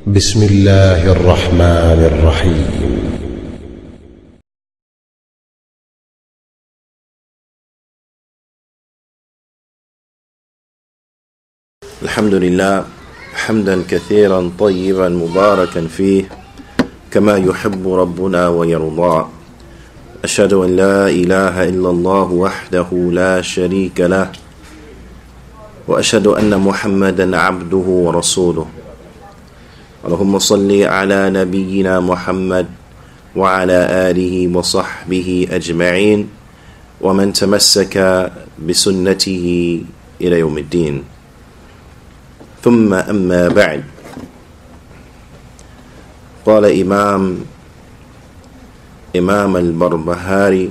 بسم الله الرحمن الرحيم. الحمد لله حمدا كثيرا طيبا مباركا فيه كما يحب ربنا ويرضى. أشهد أن لا إله إلا الله وحده لا شريك له وأشهد أن محمدا عبده ورسوله. اللهم صل على نبينا محمد وعلى آله وصحبه أجمعين ومن تمسك بسنته إلى يوم الدين. ثم أما بعد. قال إمام البربهاري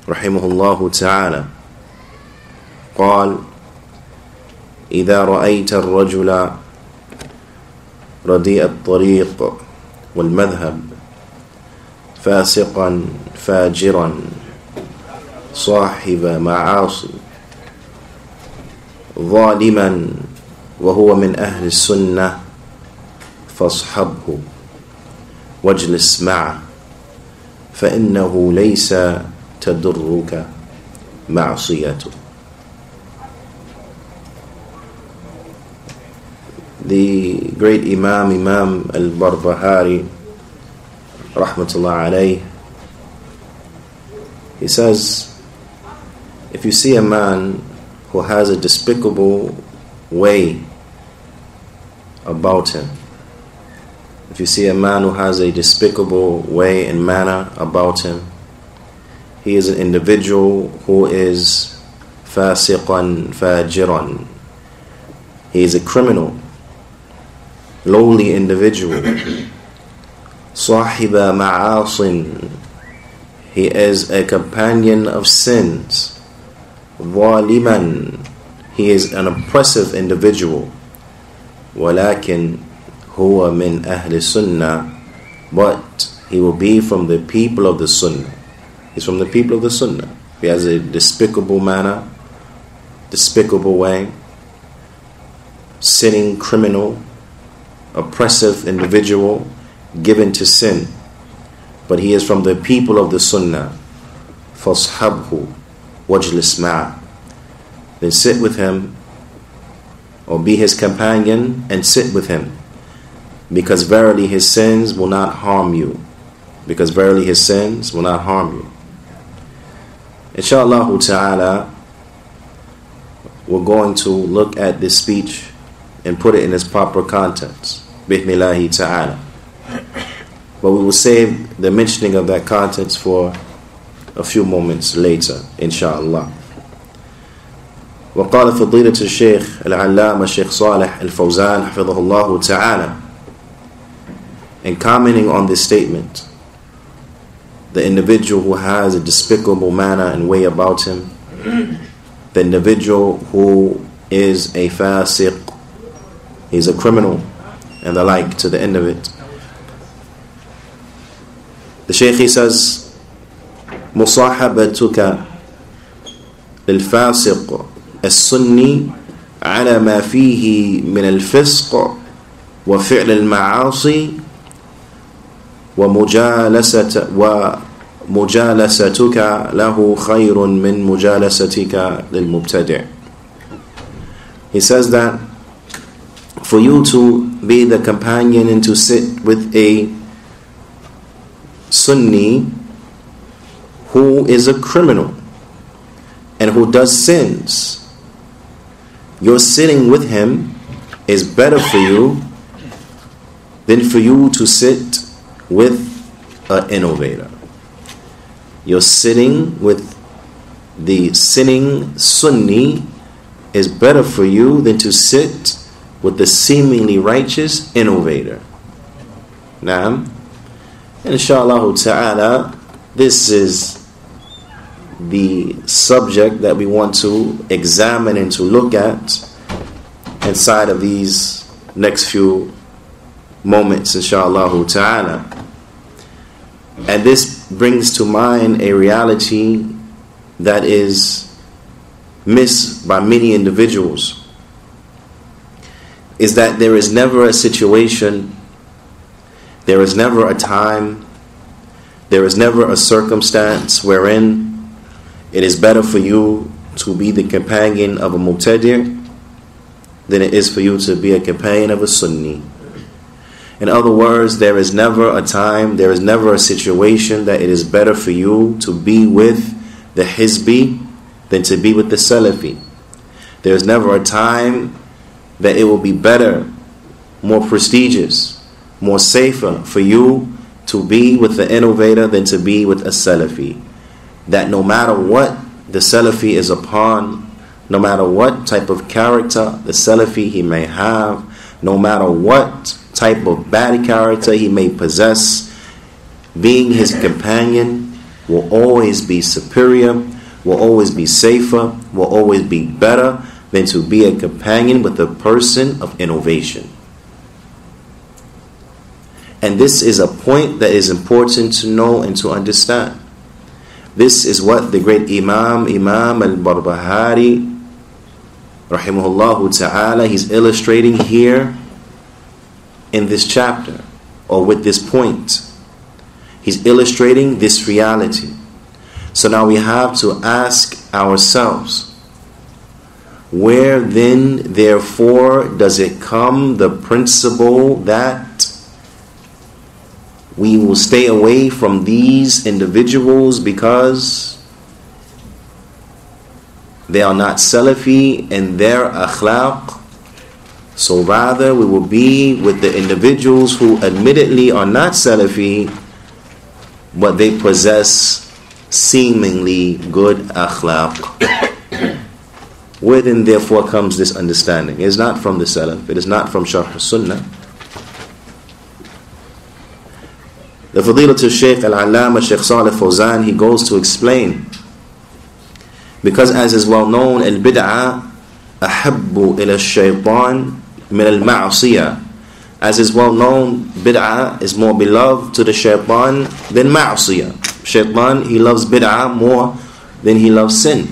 رحمه الله تعالى قال: إذا رأيت الرجل رديء الطريق والمذهب فاسقا فاجرا صاحب معاصي ظالما وهو من أهل السنة فاصحبه واجلس معه فإنه ليس تضرك معصيته. The great Imam al-Barbahari rahmatullah alayh, he says, if you see a man who has a despicable way about him, if you see a man who has a despicable way and manner about him, he is an individual who is fasiqan fajiran, he is a criminal, lowly individual. Sahiba ma'asin, he is a companion of sins. Zaliman, he is an oppressive individual. Walakin huwa min ahli sunnah, but he will be from the people of the sunnah. He's from the people of the sunnah. He has a despicable manner, despicable way, sinning criminal, oppressive individual, given to sin, but he is from the people of the sunnah. Fashabhu wajlis ma'a, then sit with him, or be his companion and sit with him, because verily his sins will not harm you. Because verily his sins will not harm you. Inshallah ta'ala, we're going to look at this speech and put it in its proper context. Bithnillahi ta'ala. But we will save the mentioning of that context for a few moments later, inshallah. وقال فضيلة الشيخ العلامة الشيخ صالح الفوزان حفظه الله تعالى, in commenting on this statement, the individual who has a despicable manner and way about him, the individual who is a fasiq, he's a criminal, and the like to the end of it. The Shaykh, he says, مصاحبتك للفاسق السني على ما فيه من الفسق وفعل المعاصي ومجالستك له خير من مجالستك للمبتدع. He says that for you to be the companion and to sit with a Sunni who is a criminal and who does sins, your sitting with him is better for you than for you to sit with an innovator. Your sitting with the sinning Sunni is better for you than to sit with the seemingly righteous innovator. Naam. Inshallah ta'ala, this is the subject that we want to examine and to look at inside of these next few moments, inshallah ta'ala. And this brings to mind a reality that is missed by many individuals. is that there is never a situation, there is never a time, there is never a circumstance wherein it is better for you to be the companion of a mubtadi' than it is for you to be a companion of a Sunni. In other words, there is never a time, there is never a situation that it is better for you to be with the Hizbi than to be with the Salafy. There is never a time that it will be better, more prestigious, more safer for you to be with the innovator than to be with a Salafi. That no matter what the Salafi is upon, no matter what type of character the Salafi he may have, no matter what type of bad character he may possess, being his companion will always be superior, will always be safer, will always be better than to be a companion with a person of innovation. And this is a point that is important to know and to understand. This is what the great Imam al-Barbahari rahimahullah ta'ala, he's illustrating here in this chapter, or with this point. He's illustrating this reality. So now we have to ask ourselves, where then therefore does it come the principle that we will stay away from these individuals because they are not Salafi in their akhlaq? So rather we will be with the individuals who admittedly are not Salafi, but they possess seemingly good akhlaq. Where then therefore comes this understanding? It is not from the Salaf, it is not from Sharh Sunnah. The Fadilatul Shaykh Al-Allama Shaykh Salih Fawzan, he goes to explain, because as is well known, al-bid'ah ahabbu ila shaytan min al-ma'asiyah. As is well known, bid'ah is more beloved to the shaytan than ma'asiyah. Shaytan, he loves bid'ah more than he loves sin.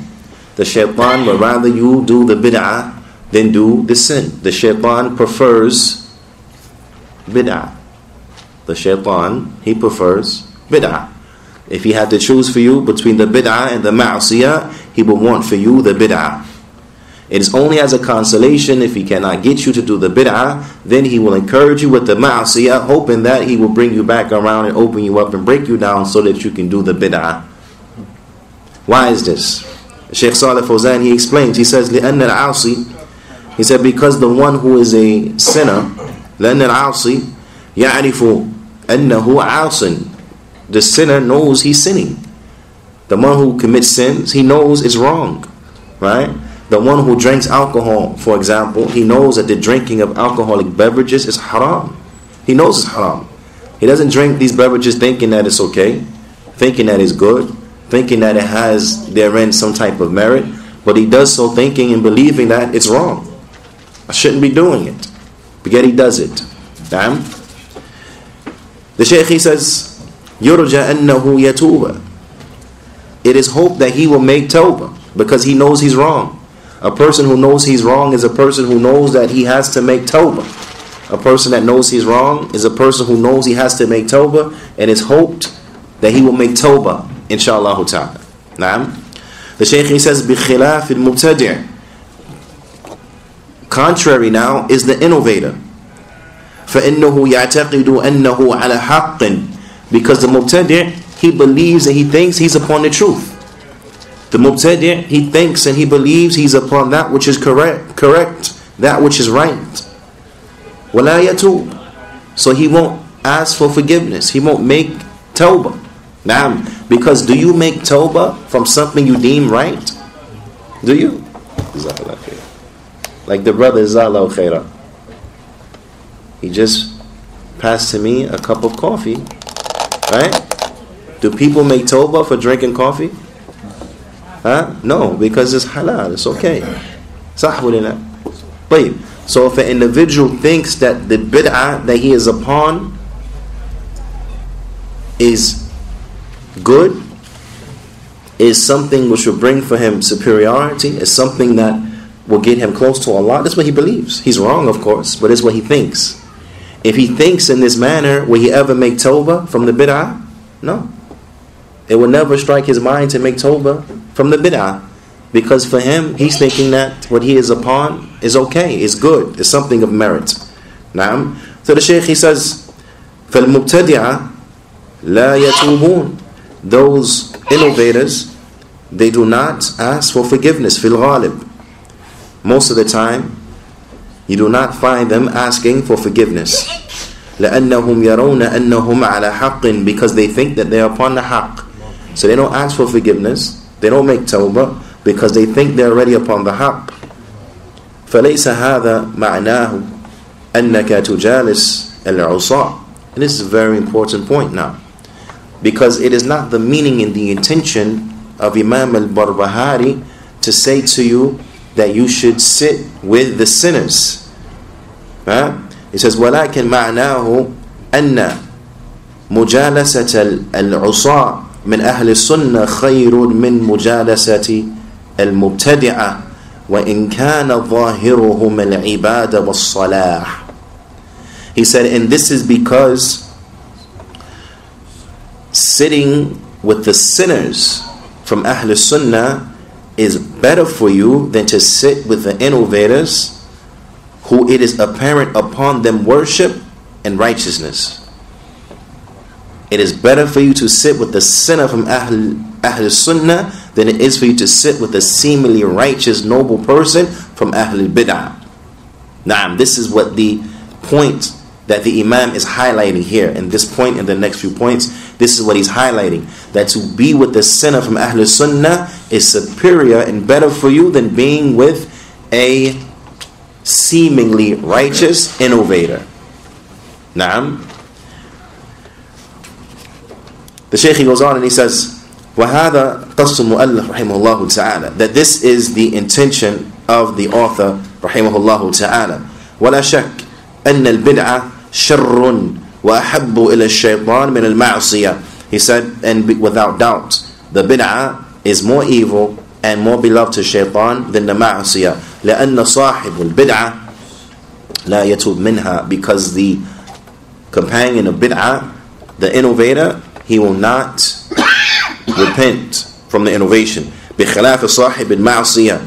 The shaytan would rather you do the bid'ah than do the sin. The shaytan prefers bid'ah. The shaytan, he prefers bid'ah. If he had to choose for you between the bid'ah and the ma'asiyah, he would want for you the bid'ah. It is only as a consolation if he cannot get you to do the bid'ah, then he will encourage you with the ma'asiyah, hoping that he will bring you back around and open you up and break you down so that you can do the bid'ah. Why is this? Shaykh Salih Fawzan, he explains, he says, لِأَنَّ الْعَاصِي, he said, because the one who is a sinner, لَأَنَّ الْعَاصِي يَعْرِفُ أَنَّهُ عَاصٍ, the sinner knows he's sinning. The one who commits sins, he knows it's wrong, right? The one who drinks alcohol, for example, he knows that the drinking of alcoholic beverages is haram. He knows it's haram. He doesn't drink these beverages thinking that it's okay, thinking that it's good, thinking that it has therein some type of merit, but he does so thinking and believing that it's wrong. I shouldn't be doing it, but yet he does it. Damn. The Shaykh, he says, يُرْجَى أَنَّهُ يَتُوبَ, it is hoped that he will make tawbah because he knows he's wrong. A person who knows he's wrong is a person who knows that he has to make tawbah. A person that knows he's wrong is a person who knows he has to make tawbah, and it's hoped that he will make tawbah, inshallah ta'ala. Naam. The Shaykh, he says, بِخِلَافِ الْمُبْتَدِعِ, contrary now is the innovator. فَإِنَّهُ يَعْتَقِدُ أَنَّهُ عَلَى حَقٍّ, because the mubtadi', he believes and he thinks he's upon the truth. The mubtadi', he thinks and he believes he's upon that which is correct, that which is right. وَلَا يَتُوبُ, so he won't ask for forgiveness, he won't make tawbah. Naam, because do you make tawbah from something you deem right? Do you? Like the brother Zallahu Khaira, he just passed to me a cup of coffee, right? Do people make tawbah for drinking coffee? Huh? No, because it's halal, it's okay. So if an individual thinks that the bid'ah that he is upon is good, is something which will bring for him superiority, is something that will get him close to Allah. That's what he believes. He's wrong, of course, but it's what he thinks. If he thinks in this manner, will he ever make tawbah from the bid'ah? No. It will never strike his mind to make tawbah from the bid'ah. Because for him, he's thinking that what he is upon is okay, is good, is something of merit. Naam. So the Shaykh, he says, فَالْمُبْتَدِعَ لَا يَتُوبُونَ. Those innovators, they do not ask for forgiveness. فِي الْغَالِبِ. Most of the time, you do not find them asking for forgiveness. لَأَنَّهُمْ يَرَوْنَ أَنَّهُمْ عَلَى حَقٍ. Because they think that they are upon the haqq. So they don't ask for forgiveness. They don't make tawbah because they think they're already upon the haqq. فَلَيْسَ هَذَا مَعْنَاهُ أَنَّكَ تُجَالِسْ الْعُصَاءِ. And this is a very important point now. Because it is not the meaning and the intention of Imam al-Barbahari to say to you that you should sit with the sinners. He says, وَلَكِنْ مَعْنَاهُ أَنَّ مُجَالَسَةَ الْعُصَاءِ مِنْ أَهْلِ السُنَّةِ خَيْرٌ مِنْ مُجَالَسَةِ الْمُبْتَدِعَةِ وَإِنْ كَانَ ظَاهِرُهُمَ الْعِبَادَ وَالصَّلَاحِ. He said, and this is because sitting with the sinners from Ahl Sunnah is better for you than to sit with the innovators who it is apparent upon them worship and righteousness. It is better for you to sit with the sinner from Ahl Sunnah than it is for you to sit with a seemingly righteous, noble person from Ahl Bid'ah. Naam, this is what the point that the Imam is highlighting here. And this point and the next few points, this is what he's highlighting. That to be with the sinner from Ahl Sunnah is superior and better for you than being with a seemingly righteous innovator. Naam. The Shaykh goes on and he says, وَهَذَا قَصُّ الْمُؤَلَّفِ رَحِمَهُ اللَّهُ تَعَالَى. That this is the intention of the author رحمه الله تعالى. وَلَا شَكَّ أَنَّ الْبِدْعَةَ شَرٌّ وَأَحَبُّ إِلَى الشَّيْطَانِ مِنَ الْمَعْصِيَةِ. He said, and without doubt, the bid'ah is more evil and more beloved to shaitan than the ma'asiyah. لأن صاحب البدعة لا يتوب منها. Because the companion of bid'ah, the innovator, he will not repent from the innovation. بخلاف صاحب المعصية.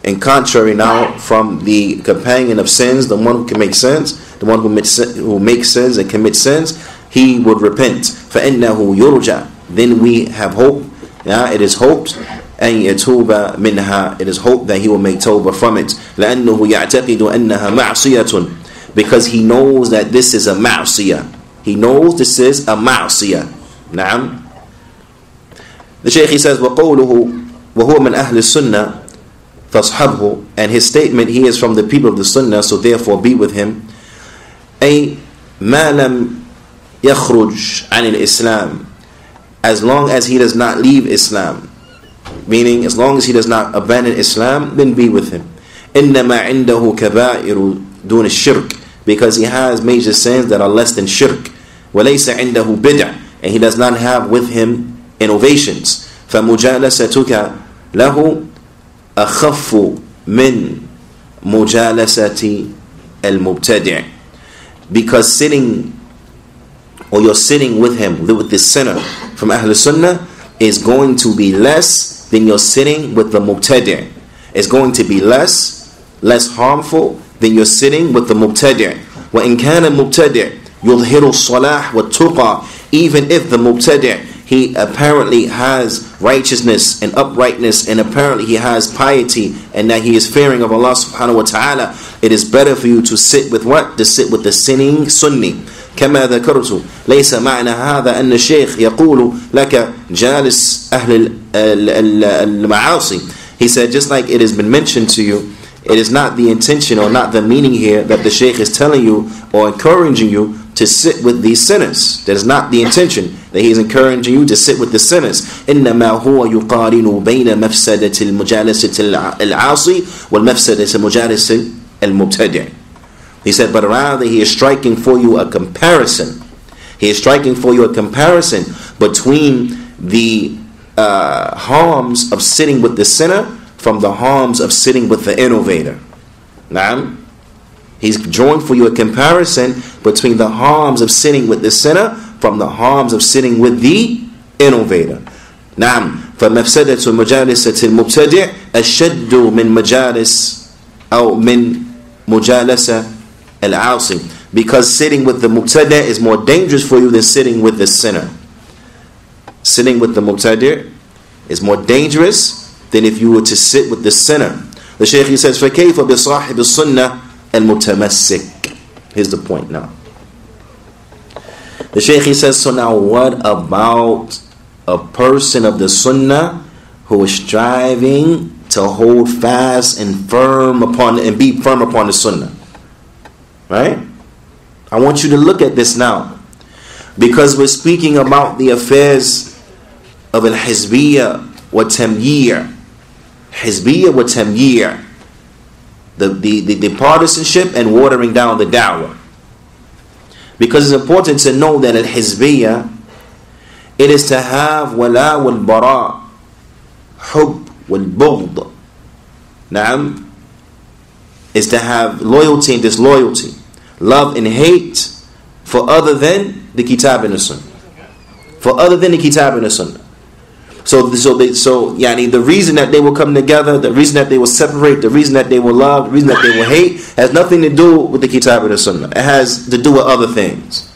In contrary now from the companion of sins, the one who can make sins, the one who makes sins and commits sins, he would repent. فإنه يرجى. Then we have hope. It is hoped. أن يتوب منها. It is hoped that he will make tawbah from it. لأنه يعتقد أنها معصية. Because he knows that this is a ma'asiyah. He knows this is a ma'asiyah. نعم. The Shaykh, he says, وقوله وهو من أهل السنة فاصحبه. And his statement, he is from the people of the Sunnah, so therefore be with him. أي ما لم يخرج عن الإسلام. As long as he does not leave Islam. Meaning, as long as he does not abandon Islam, then be with him. إنما عنده كبائر دون الشرك. Because he has major sins that are less than shirk. وليس عنده بدع. And he does not have with him innovations. فمجالستك له أخف من مجالسة المبتدع. Because you're sitting with him, with this sinner from Ahl Sunnah, is going to be less than you're sitting with the mubtadi'. It's going to be less harmful than you're sitting with the mubtadi'. وَإِنْ كَانَ الْمُبْتَدِعِ يُظْهِرُ الصَّلَاحِ وَالتُّقَى. Even if the mubtadi', he apparently has righteousness and uprightness, and apparently he has piety, and that he is fearing of Allah subhanahu wa ta'ala, it is better for you to sit with what? To sit with the sinning Sunni. كما ذكرت ليس معنى هذا أن الشيخ يقول لك جالس أهل المعاصي. He said, just like it has been mentioned to you, it is not the intention or not the meaning here that the Shaykh is telling you or encouraging you to sit with these sinners. That is not the intention, that he is encouraging you to sit with the sinners. إنما هو يقارن بين مفسدة المجالسة العاصي والمفسدة مجالسة المبتدع. He said, but rather he is striking for you a comparison. He is striking for you a comparison between the harms of sitting with the sinner from the harms of sitting with the innovator. Naam. He's drawing for you a comparison between the harms of sitting with the sinner from the harms of sitting with the innovator. نعم فمفسدة مجالسة المبتدع أشد من مجالس أو من مجالسة العاصي. Because sitting with the mubtadi' is more dangerous for you than sitting with the sinner. Sitting with the mubtadi' is more dangerous than if you were to sit with the sinner. The Shaykh, he says, فَكَيْفَ بِصَاحِبِ السُنَّةِ الْمُتَمَسِّكِ. Here's the point now. The Shaykh, he says, so now what about a person of the sunnah who is striving to hold fast and be firm upon the sunnah? Right? I want you to look at this now, because we're speaking about the affairs of al-Hizbiyyah wa Tamyee. Hizbiyyah wa Tamyee, the partisanship and watering down the dawah. Because it's important to know that al-Hizbiyyah, it is to have wala wal bara, hub wal bughd. Naam, is to have loyalty and disloyalty, love and hate for other than the Kitab and the Sunnah. For other than the Kitab and the Sunnah. So the reason that they will come together, the reason that they will separate, the reason that they will love, the reason that they will hate, has nothing to do with the Kitab and the Sunnah. It has to do with other things.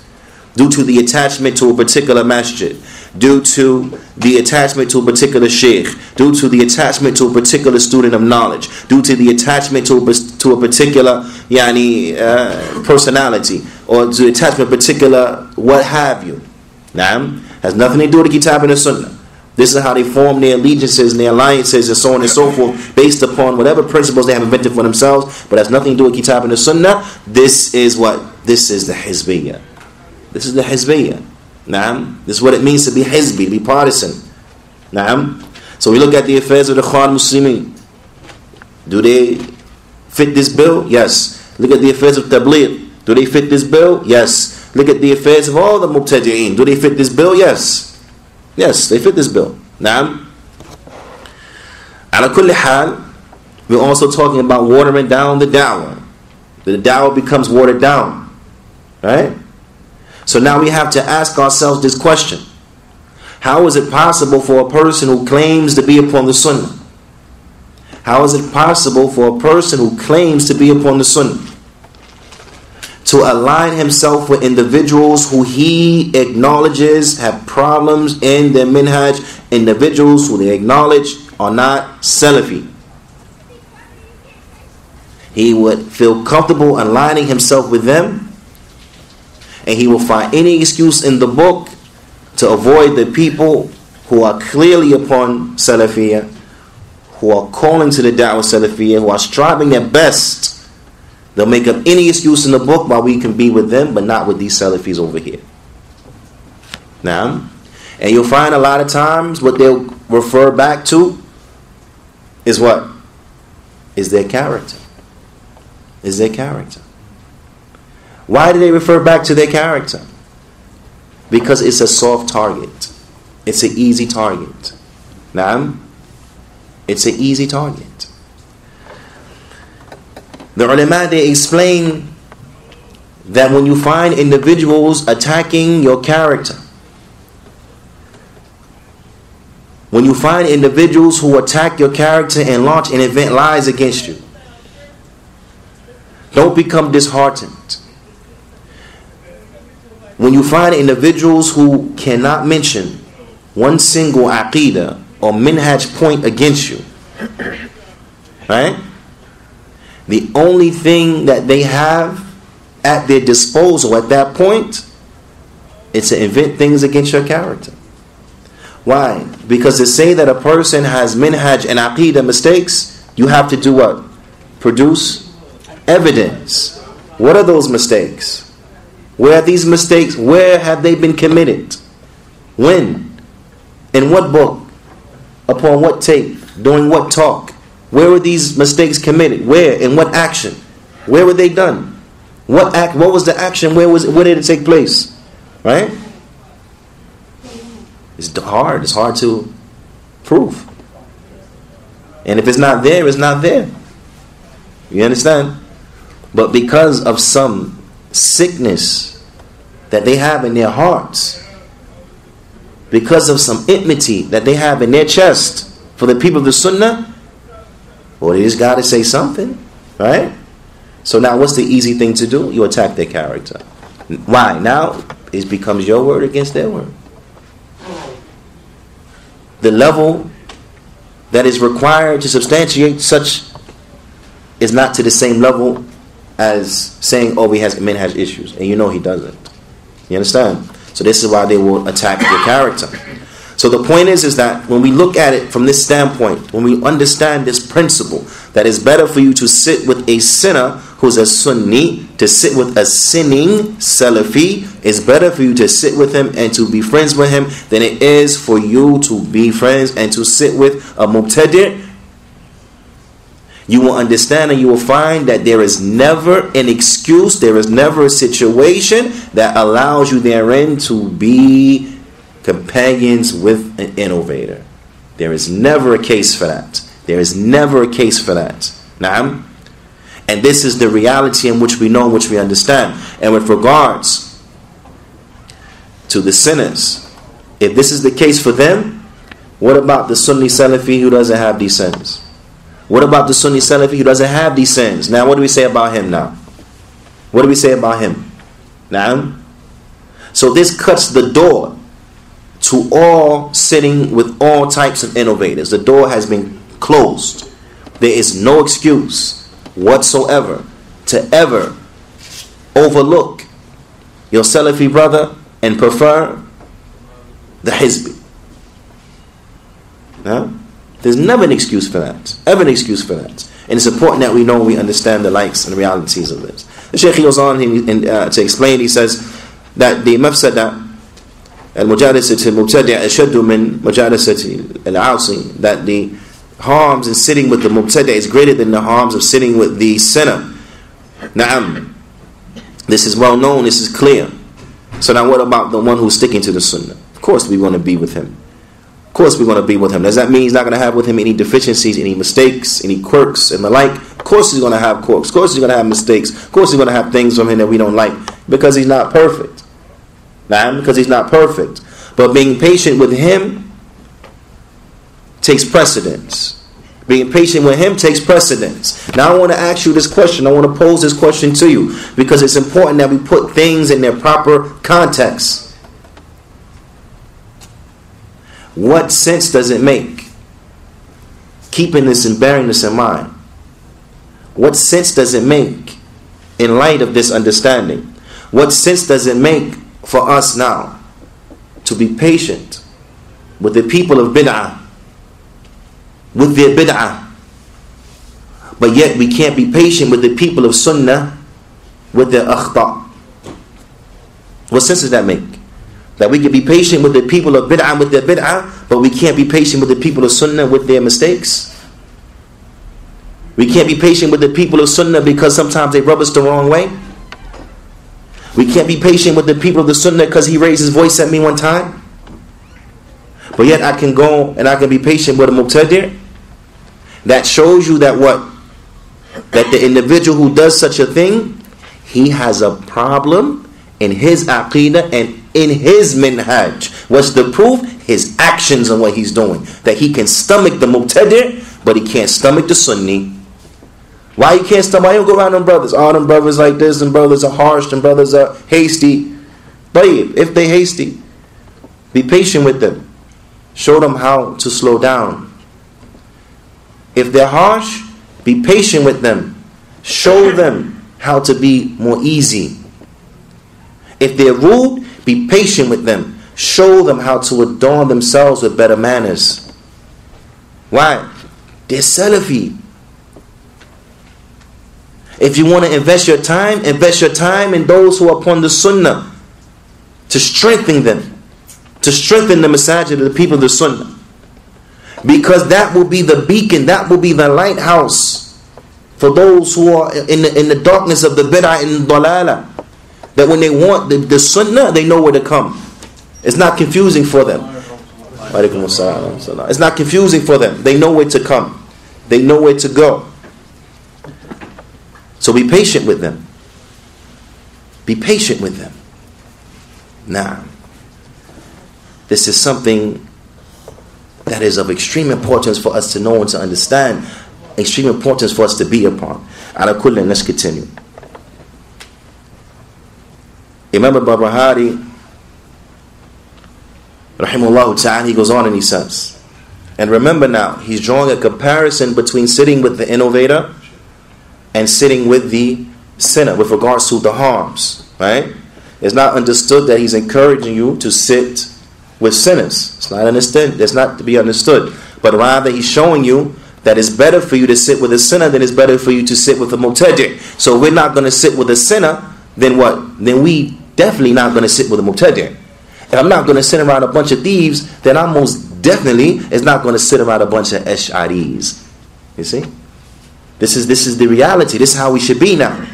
Due to the attachment to a particular masjid, due to the attachment to a particular sheikh, due to the attachment to a particular student of knowledge, due to the attachment to a particular personality, or to attachment to a particular what have you. Naam, has nothing to do with the Kitab and the Sunnah. This is how they form their allegiances and their alliances and so on and so forth, based upon whatever principles they have invented for themselves, but has nothing to do with Kitab and the Sunnah. This is what? This is the Hizbiyyah. This is the Hizbiyyah. Naam. This is what it means to be Hizbi, to be partisan. Naam. So we look at the affairs of the Khan Muslimin. Do they fit this bill? Yes. Look at the affairs of Tabligh. Do they fit this bill? Yes. Look at the affairs of all the Mubtadi'een. Do they fit this bill? Yes. Yes, they fit this bill. Naam. Ala kulli hal, we're also talking about watering down the dawah. The dawah becomes watered down. Right? So now we have to ask ourselves this question. How is it possible for a person who claims to be upon the Sunnah? How is it possible for a person who claims to be upon the Sunnah to align himself with individuals who he acknowledges have problems in their minhaj, individuals who they acknowledge are not Salafi? He would feel comfortable aligning himself with them, and he will find any excuse in the book to avoid the people who are clearly upon Salafiyyah, who are calling to the da'wah Salafiyyah, who are striving their best. They'll make up any excuse in the book why we can be with them, but not with these Salafis over here. Now, and you'll find a lot of times what they'll refer back to is what? Is their character. Is their character. Why do they refer back to their character? Because it's a soft target. It's an easy target. Naam? It's an easy target. The ulama, they explain that when you find individuals attacking your character, when you find individuals who attack your character and launch and invent lies against you, don't become disheartened. When you find individuals who cannot mention one single aqeedah or minhaj point against you, right? The only thing that they have at their disposal at that point is to invent things against your character. Why? Because to say that a person has minhaj and aqeedah mistakes, you have to do what? Produce evidence. What are those mistakes? Where are these mistakes? Where have they been committed? When? In what book? Upon what tape? During what talk? Where were these mistakes committed? Where? In what action? Where were they done? What was the action? Where did it take place? Right? It's hard. It's hard to prove. And if it's not there, it's not there. You understand? But because of some sickness that they have in their hearts, because of some enmity that they have in their chest for the people of the Sunnah, well, they just got to say something, right? So now what's the easy thing to do? You attack their character. Why? Now it becomes your word against their word. The level that is required to substantiate such is not to the same level as saying, oh, he has minhaj issues. And you know he doesn't. You understand? So this is why they will attack your character. So the point is that when we look at it from this standpoint, when we understand this principle, that it's better for you to sit with a sinner who's a Sunni, to sit with a sinning Salafi, it's better for you to sit with him and to be friends with him than it is for you to be friends and to sit with a Mubtadi'. You will understand and you will find that there is never an excuse, there is never a situation that allows you therein to be companions with an innovator. There is never a case for that. There is never a case for that. Naam. And this is the reality in which we know, in which we understand. And with regards to the sinners, if this is the case for them, what about the Sunni Salafi who doesn't have these sins? What about the Sunni Salafi who doesn't have these sins? Now what do we say about him now? What do we say about him? Naam. So this cuts the door to all sitting with all types of innovators. The door has been closed. There is no excuse whatsoever to ever overlook your Salafi brother and prefer the Hizbi. No? There's never an excuse for that. Ever an excuse for that. And it's important that we know, we understand the likes and the realities of this. The Shaykh goes on to explain, he says that the mafsada al-mujalisati al-mubtadi' ashaddu min mujalisati al-'asi, that the harms in sitting with the mubtadi' is greater than the harms of sitting with the sinner. Na'am. This is well known, this is clear. So now what about the one who's sticking to the sunnah? Of course we want to be with him. Of course we want to be with him. Does that mean he's not going to have with him any deficiencies, any mistakes, any quirks and the like? Of course he's going to have quirks. Of course he's going to have mistakes. Of course he's going to have things from him that we don't like, because he's not perfect. Nah, because he's not perfect. But being patient with him takes precedence. Being patient with him takes precedence. Now I want to ask you this question. I want to pose this question to you, because it's important that we put things in their proper context. What sense does it make, keeping this and bearing this in mind, what sense does it make in light of this understanding? What sense does it make for us now to be patient with the people of bid'ah, with their bid'ah, but yet we can't be patient with the people of sunnah with their akhta? What sense does that make? That we can be patient with the people of bid'ah with their bid'ah, but we can't be patient with the people of sunnah with their mistakes? We can't be patient with the people of sunnah because sometimes they rub us the wrong way? We can't be patient with the people of the sunnah because he raised his voice at me one time? But yet I can go and I can be patient with a mubtadi'? That shows you that what? That the individual who does such a thing, he has a problem in his aqeedah and in his minhaj. What's the proof? His actions and what he's doing. That he can stomach the mubtadi', but he can't stomach the sunni. Why he can't stomach? Why you go around them brothers? All them brothers like this, and brothers are harsh, and brothers are hasty. But if they hasty, be patient with them. Show them how to slow down. If they're harsh, be patient with them. Show them how to be more easy. If they're rude, be patient with them. Show them how to adorn themselves with better manners. Why? They're Salafi. If you want to invest your time in those who are upon the sunnah, to strengthen them, to strengthen the masajid of the people of the sunnah. Because that will be the beacon, that will be the lighthouse for those who are in the darkness of the bid'ah and dalala. That when they want the sunnah, they know where to come. It's not confusing for them. It's not confusing for them. They know where to come. They know where to go. So be patient with them. Be patient with them. Now, this is something that is of extreme importance for us to know and to understand. Extreme importance for us to be upon. Ala kulli, let's continue. Imam al-Barbahari, rahimahullah ta'ala, he goes on and he says, and remember now, he's drawing a comparison between sitting with the innovator and sitting with the sinner with regards to the harms, right? It's not understood that he's encouraging you to sit with sinners. It's not understood. It's not to be understood. But rather, he's showing you that it's better for you to sit with a sinner than it's better for you to sit with a mubtadi'. So if we're not going to sit with a sinner, then what? Then we definitely not going to sit with a mubtadi'. If I'm not going to sit around a bunch of thieves, then I most definitely is not going to sit around a bunch of Ash'aris. You see? This is the reality. This is how we should be now.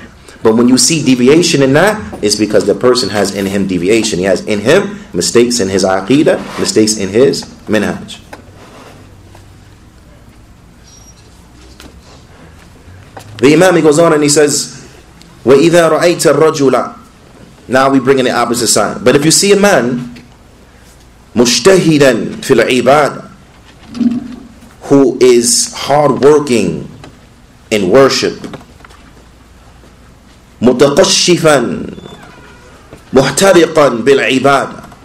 But when you see deviation in that, it's because the person has in him deviation. He has in him mistakes in his aqeedah, mistakes in his minhaj. The Imam, he goes on and he says, وَإِذَا رَأَيْتَ الرَّجُلَ. Now we bring in the opposite side. But if you see a man مُجْتَهِدًا فِي الْعِبَادَةِ, who is hardworking in worship, مُتَقَشِّفًا مُحْتَرِقًا بِالْعِبَادَةِ,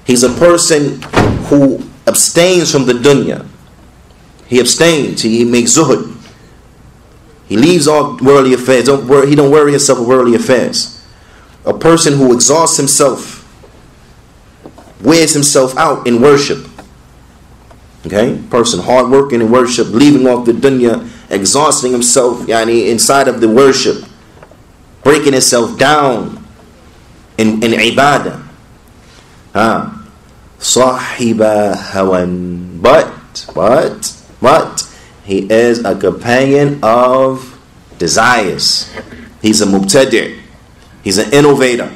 he's a person who abstains from the dunya. He abstains, he makes zuhud. He leaves all worldly affairs. He don't worry himself with worldly affairs. A person who exhausts himself, wears himself out in worship. Okay? Person hard working in worship, leaving off the dunya, exhausting himself inside of the worship, breaking himself down in ibadah. Sahiba hawan. But he is a companion of desires. He's a mubtadi'. He's an innovator.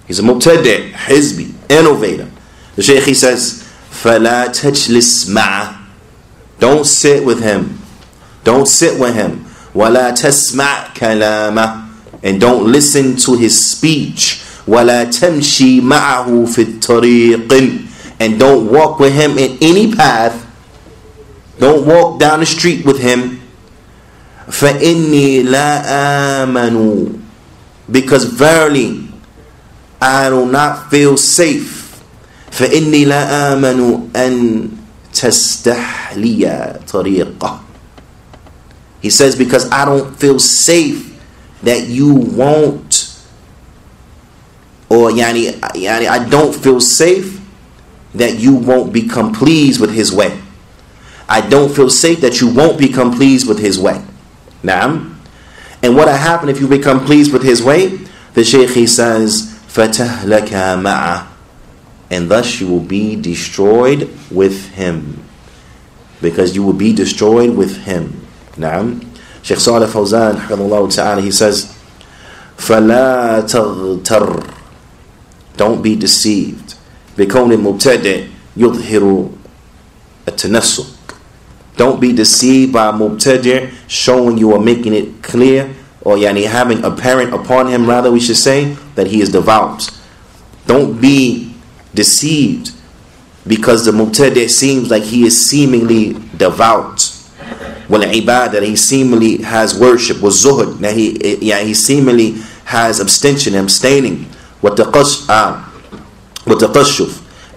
He's a mubtadi', hizbi, innovator. The Shaykh, he says, فَلَا تَجْلِسْ مَعَهُ. Don't sit with him. Don't sit with him. وَلَا تَسْمَعْ كَلَامَهُ. And don't listen to his speech. وَلَا تَمْشِي مَعَهُ فِي الطَّرِيقٍ. And don't walk with him in any path. Don't walk down the street with him. فَإِنِّي لَا آمَنُ. Because verily, I do not feel safe. فَإِنِّي لَا آمَنُ أَن تَسْتَحْلِيَ طَرِيقَهُ. He says, because I don't feel safe that you won't, or I don't feel safe that you won't become pleased with his way. I don't feel safe that you won't become pleased with his way. Naam. And what will happen if you become pleased with his way? The Shaykh, he says, فَتَهْلَكَ مَعَهُ. And thus you will be destroyed with him. Because you will be destroyed with him. Naam. Shaykh Salih Fawzan, hafidhahullah ta'ala, he says, فَلَا تَغْتَرْ. Don't be deceived. بِكَوْنِ الْمُبْتَدِئِ يُظْهِرُ التَّنَسُّقِ. Don't be deceived by a mubtadi' showing you or making it clear, or having apparent upon him, rather we should say, that he is devout. Don't be deceived because the mubtadi' seems like he is seemingly devout. Well, ibadah, he seemingly has worship, was zuhud, that he seemingly has abstaining, what taqashuf,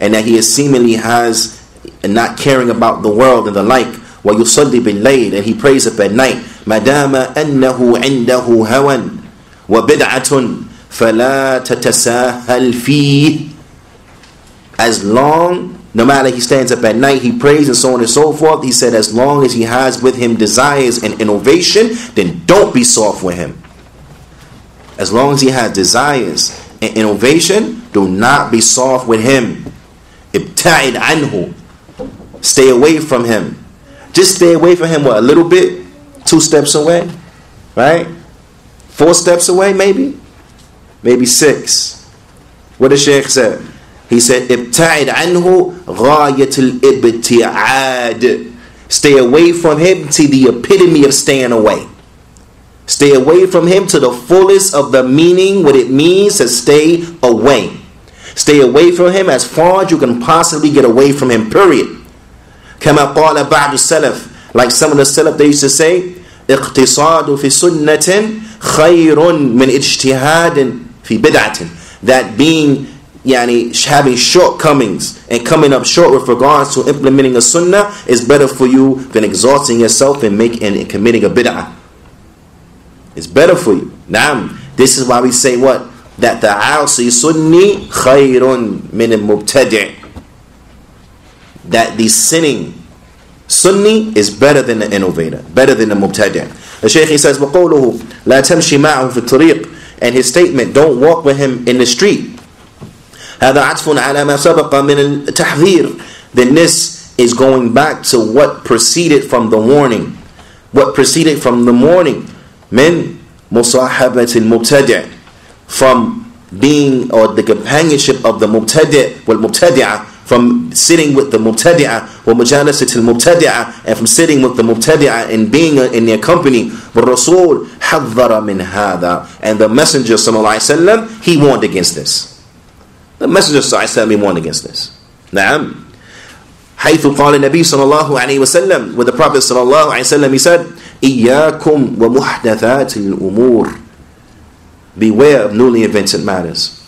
and that he seemingly has not caring about the world and the like. وَيُصَلِّ بِاللَّيْلِ. And he prays up at night. مَدَامَ أَنَّهُ عِنْدَهُ هَوًى وَبِدْعَةٌ فَلَا تَتَسَاهَلْ فِيهِ. As long, no matter he stands up at night, he prays and so on and so forth. He said, as long as he has with him desires and innovation, then don't be soft with him. As long as he has desires and innovation, do not be soft with him. ابتعد عنه. Stay away from him. Just stay away from him, what, a little bit? 2 steps away? Right? 4 steps away, maybe? Maybe 6. What the Shaykh said? He said, ابتعد عنه غاية الابتعاد. Stay away from him to the epitome of staying away. Stay away from him to the fullest of the meaning, what it means to stay away. Stay away from him as far as you can possibly get away from him, period. كما قال بعض السلف, like some of the Salaf, they used to say, اقتصاد في سنة خير من اجتهاد في بدعة. That being, having shortcomings and coming up short with regards to implementing a sunnah is better for you than exhausting yourself and committing a bid'ah. It's better for you. Naam. This is why we say what? That the aasi sunni khayrun min al-mubtadi'. That the sinning sunni is better than the innovator, better than the mubtadi'. The Shaykh, he says, وَقَوْلُهُ لَا تَمْشِ مَعَهُ فِي الطَّرِيقِ. And his statement, don't walk with him in the street. هذا عطف على ما سبق من التحذير. Then this is going back to what preceded from the warning. What preceded from the warning. من مصاحبة المبتدع, from being, or the companionship of the mubtadi' wal mubtadi'ah, from sitting with the mubtadi'ah wa mujalasat al mubtadi'ah, and from sitting with the mubtadi'ah and being in their company. But Rasul حذر من هذا, and the Messenger sallallahu alaihi wasallam, he warned against this. The Messenger sallallahu alaihi wasallam, he warned against this. نعم. حيث قال النبي صلى الله عليه وسلم, with the Prophet صلى الله عليه وسلم, he said, إياكم ومحدثات الأمور. Beware of newly invented matters.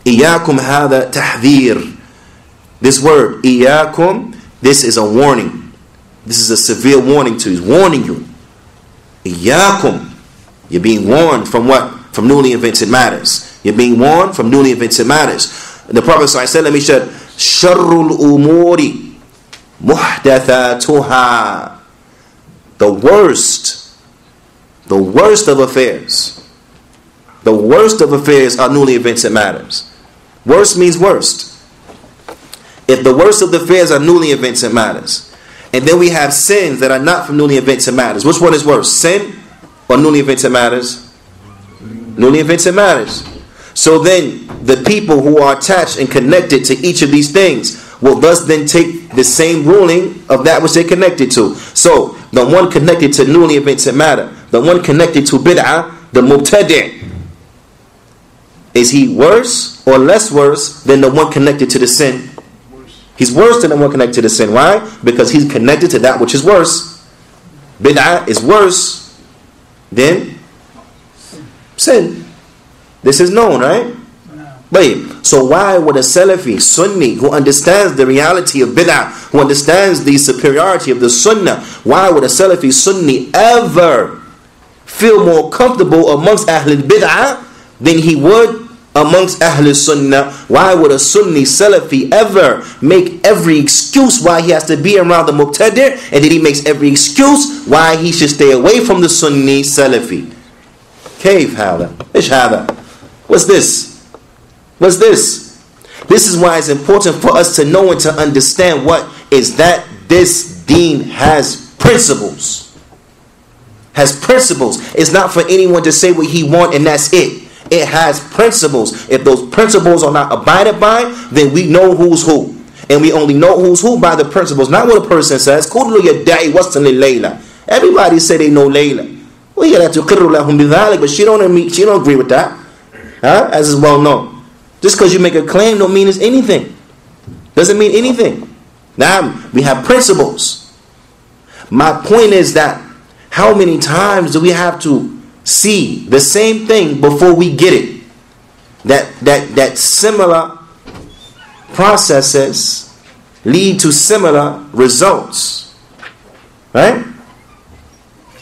إياكم هذا تحذير. This word, إياكم, this is a warning. This is a severe warning to you. He's warning you. إياكم. You're being warned from what? From newly invented matters. You're being warned from newly invented matters. The Prophet ﷺ, he said, شر الأمور محدثاتها. The worst of affairs. The worst of affairs are newly invented matters. Worst means worst. If the worst of the affairs are newly invented matters, and then we have sins that are not from newly invented matters, which one is worse? Sin or newly invented matters? Newly invented matters. So then the people who are attached and connected to each of these things will thus then take the same ruling of that which they're connected to. So the one connected to newly invented matter, the one connected to bid'ah, the mubtadi', is he worse or less worse than the one connected to the sin? He's worse than the one connected to the sin. Why? Because he's connected to that which is worse. Bid'ah is worse than sin. This is known, right? But so why would a Salafi, Sunni, who understands the reality of bid'ah, who understands the superiority of the sunnah, why would a Salafi, Sunni ever feel more comfortable amongst Ahlul Bid'ah than he would amongst Ahlul Sunnah? Why would a Sunni Salafi ever make every excuse why he has to be around the Muqtadir, and then he makes every excuse why he should stay away from the Sunni Salafi? Kayf hada? Ish hada? What's this? What's this? This is why it's important for us to know and to understand what is that this deen has principles. Has principles. It's not for anyone to say what he wants and that's it. It has principles. If those principles are not abided by, then we know who's who. And we only know who's who by the principles. Not what a person says. Everybody say they know Layla. But she don't agree with that. As is well known. Just because you make a claim don't mean it's anything. Doesn't mean anything. Now, we have principles. My point is that how many times do we have to see the same thing before we get it? That similar processes lead to similar results. Right?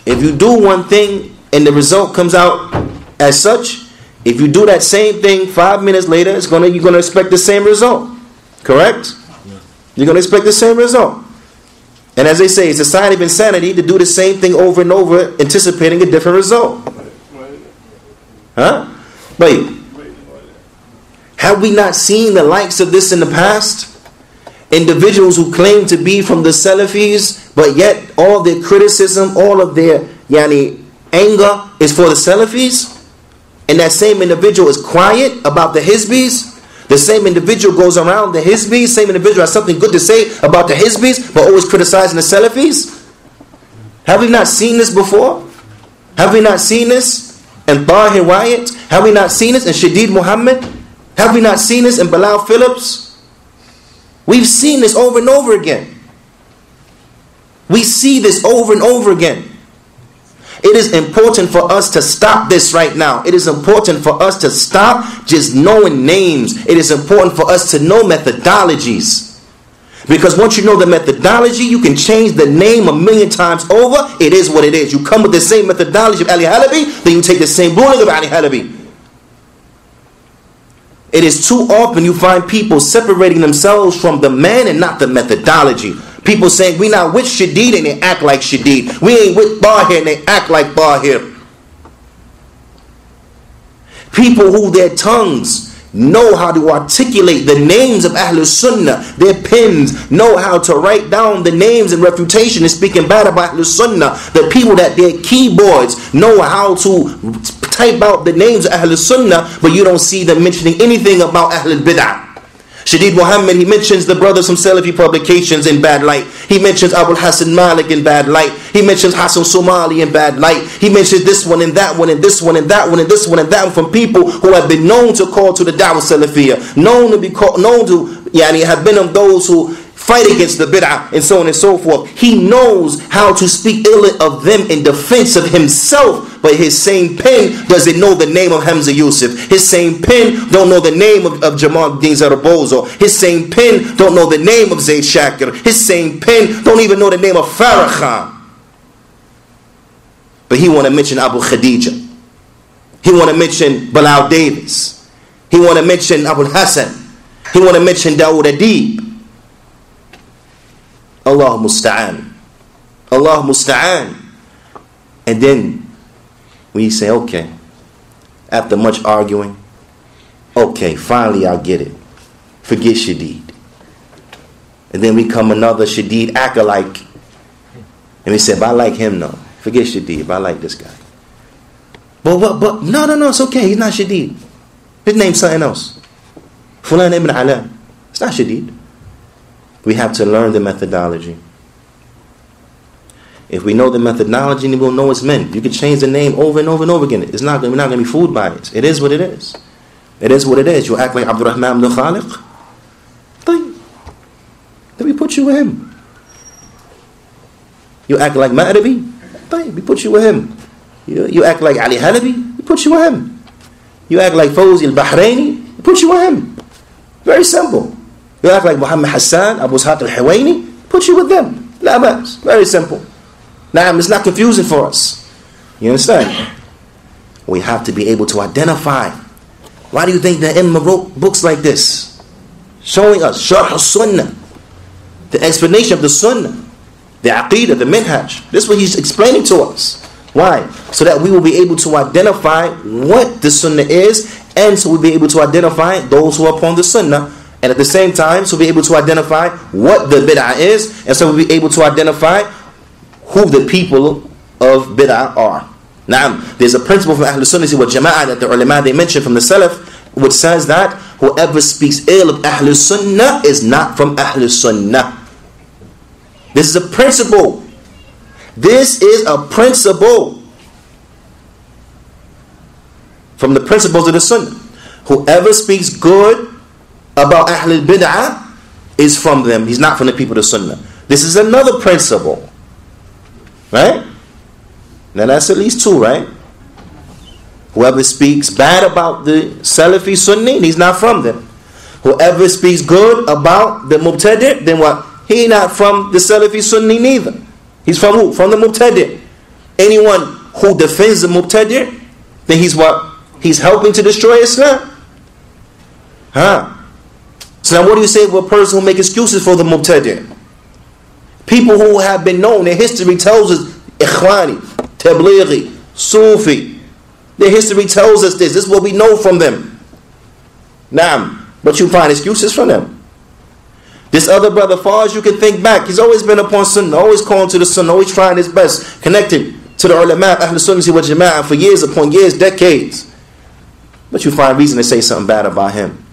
If you do one thing and the result comes out as such, if you do that same thing 5 minutes later, you're gonna expect the same result. Correct? You're gonna expect the same result. And as they say, it's a sign of insanity to do the same thing over and over, anticipating a different result. Huh? Wait. Have we not seen the likes of this in the past? Individuals who claim to be from the Salafis, but yet all their criticism, all of their anger is for the Salafis, and that same individual is quiet about the Hizbis. The same individual goes around the Hizbis, same individual has something good to say about the Hizbis, but always criticizing the Salafis. Have we not seen this before? Have we not seen this in Tahir Wyatt? Have we not seen this in Shadid Muhammad? Have we not seen this in Bilal Phillips? We've seen this over and over again. We see this over and over again. It is important for us to stop this right now. It is important for us to stop just knowing names. It is important for us to know methodologies. Because once you know the methodology, you can change the name 1,000,000 times over. It is what it is. You come with the same methodology of Ali Halabi, then you take the same ruling of Ali Halabi. It is too often you find people separating themselves from the man and not the methodology. People saying, we not with Shadid and they act like Shadid. We ain't with Tahir and they act like Tahir. People who their tongues know how to articulate the names of Ahlul Sunnah. Their pens know how to write down the names in refutation and speaking bad about Ahlul Sunnah. The people that their keyboards know how to type out the names of Ahlul Sunnah, but you don't see them mentioning anything about Ahlul Bid'ah. Shadid Muhammad, he mentions the brothers from Salafi publications in bad light. He mentions Abul Hassan Malik in bad light. He mentions Hassan Somali in bad light. He mentions this one and that one and this one and that one and this one and that one from people who have been known to call to the dawah Salafiyyah, known to have been of those who fight against the bid'ah and so on and so forth. He knows how to speak ill of them in defense of himself, but his same pen doesn't know the name of Hamza Yusuf. His same pen don't know the name of Jamal Din Zarabozo. His same pen don't know the name of Zayd Shakir. His same pen don't even know the name of Farah Khan. But he want to mention Abu Khadija. He want to mention Bilal Davis. He want to mention Abu Hassan. He want to mention Dawood Adib. Allah musta'an. Allah musta'an. And then we say, okay, after much arguing, okay, finally I'll get it. Forget Shadid. And then we come another Shadid acolyte. And we say, but I like him now. Forget Shadid, but I like this guy. But no, it's okay. He's not Shadid. His name's something else. Fulan ibn Ala. It's not Shadid. We have to learn the methodology. If we know the methodology, then we'll know it's meant. You can change the name over and over and over again. We're not going to be fooled by it. It is what it is. It is what it is. You act like Abdurrahman ibn Khaliq. Then we put you with him. You act like Ma'rabi. We put you with him. You act like Ali Halabi. We put you with him. You act like Fawzi al-Bahraini. We put you with him. Very simple. You act like Muhammad Hassan, Abu Ishaq al-Huwaini, put you with them. La bas. Very simple. Now, it's not confusing for us. You understand? We have to be able to identify. Why do you think the Imam wrote books like this? Showing us Sharh al-Sunnah, the explanation of the Sunnah, the Aqidah, the Minhaj. This is what he's explaining to us. Why? So that we will be able to identify what the Sunnah is, and so we'll be able to identify those who are upon the Sunnah. And at the same time, so we'll be able to identify what the bid'ah is, and so we'll be able to identify who the people of bid'ah are. Now, there's a principle from Ahlul Sunnah wal Jama'ah that the ulama they mentioned from the Salaf, which says that whoever speaks ill of Ahlul Sunnah is not from Ahlul Sunnah. This is a principle. This is a principle from the principles of the Sunnah. Whoever speaks good about Ahlul Bid'ah is from them. He's not from the people of the Sunnah. This is another principle. Right? Now that's at least two, right? Whoever speaks bad about the Salafi Sunni, he's not from them. Whoever speaks good about the Mubtadi', then what? He not from the Salafi Sunni neither. He's from who? From the Mubtadi'. Anyone who defends the Mubtadi', then he's what? He's helping to destroy Islam. So now what do you say to a person who make excuses for the Mubtadi'? People who have been known, their history tells us, Ikhwani, Tablighi, Sufi, their history tells us this. This is what we know from them. Naam, but you find excuses from them. This other brother, far as you can think back, he's always been upon Sunnah, always calling to the Sunnah, always trying his best, connected to the ulama, Ahlul Sunnah wal Jama'ah for years upon years, decades. But you find reason to say something bad about him.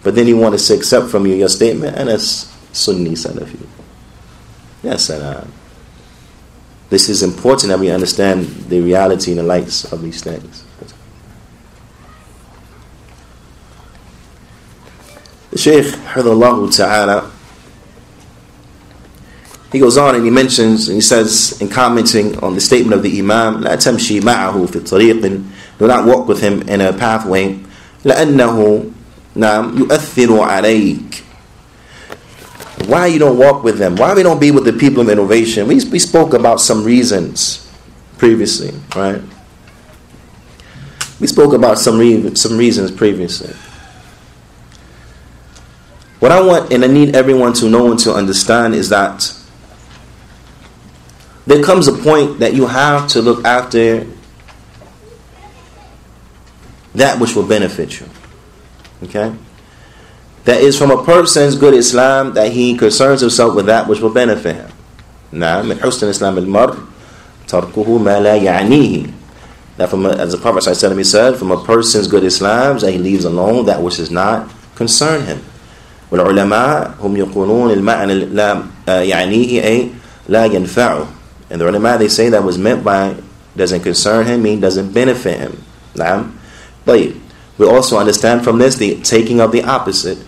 but then he wants to accept from you your statement, and it's Sunni Salafi. Yes, this is important that we understand the reality and the lights of these things. The Shaykh, Hafidhahullah Ta'ala, he goes on and he mentions, and he says, in commenting on the statement of the Imam, لا تمشي معه في طريق, do not walk with him in a pathway, لأنه يؤثر عليك. Why you don't walk with them? Why we don't be with the people of innovation? We spoke about some reasons previously, right? We spoke about some reasons previously. What I want and I need everyone to know and to understand is that there comes a point that you have to look after that which will benefit you. Okay? That is from a person's good Islam that he concerns himself with that which will benefit him. Na'am, min husn Islam al-mar tarkuhu ma la ya'nihi. That from as the Prophet ﷺ said, from a person's good Islam that he leaves alone that which does not concern him. وَالْعُلَمَاء هُمْ يَقُولُونَ الْمَعْنَ لَا يَعْنِيهِ أي لَا يَنْفَعُهُ. And the ulama, they say that was meant by doesn't concern him, mean doesn't benefit him. Na'am. But we also understand from this the taking of the opposite,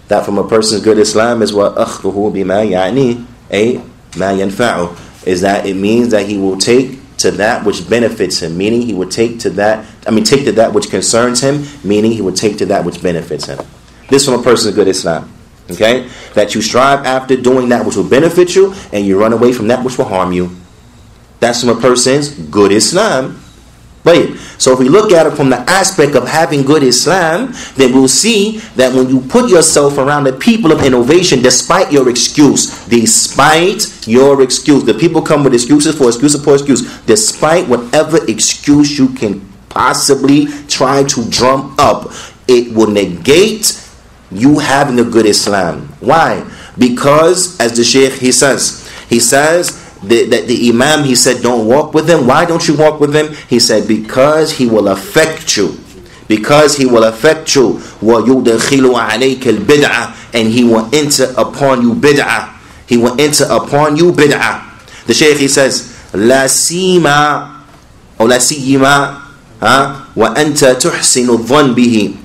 that from a person's good Islam is what أَخْذُهُ بِمَا يَعْنِي أي مَا يَنْفَعُهُ, is that it means that he will take to that which benefits him, meaning he would take to that which concerns him, meaning he would take to that which benefits him. This from a person's good Islam. Okay? That you strive after doing that which will benefit you, and you run away from that which will harm you. That's from a person's good Islam. But so if we look at it from the aspect of having good Islam, then we'll see that when you put yourself around the people of innovation, despite your excuse, the people come with excuses for excuse upon excuse, despite whatever excuse you can possibly try to drum up, it will negate you having a good Islam. Why? Because as the Shaykh he says that the Imam, he said, don't walk with him. Why don't you walk with him? He said, because he will affect you. Because he will affect you. وَيُدْخِلُ عَلَيْكَ الْبِدْعَةِ, and he will enter upon you bid'ah. He will enter upon you bid'ah. The Shaykh he says, لَا سِيمَا وَأَنْتَ تُحْسِنُ الظَّنْ بِهِ.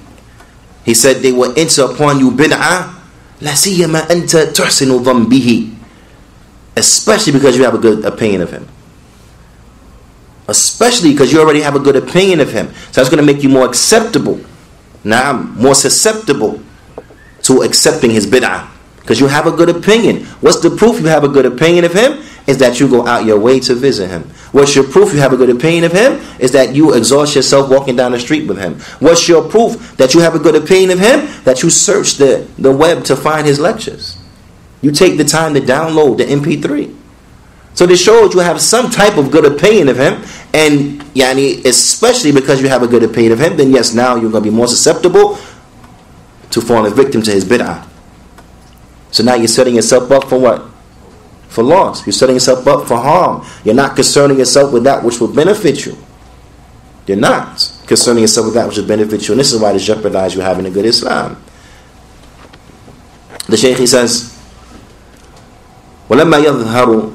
He said they will enter upon you bid'ah. لَا سِيمَا أَنْتَ تُحْسِنُ الظَّنْ بِهِ. Especially because you have a good opinion of him. Especially because you already have a good opinion of him. So that's going to make you more acceptable. Now, more susceptible to accepting his bid'ah. Because you have a good opinion. What's the proof you have a good opinion of him? Is that you go out your way to visit him. What's your proof you have a good opinion of him? Is that you exhaust yourself walking down the street with him. What's your proof that you have a good opinion of him? That you search the web to find his lectures. You take the time to download the MP3. So this shows you have some type of good opinion of him. And especially because you have a good opinion of him, then yes, now you're going to be more susceptible to falling victim to his bid'ah. So now you're setting yourself up for what? For loss. You're setting yourself up for harm. You're not concerning yourself with that which will benefit you. You're not concerning yourself with that which will benefit you. And this is why this jeopardizes you having a good Islam. The Shaykh he says, وَلَمَّا يَظْهَرُ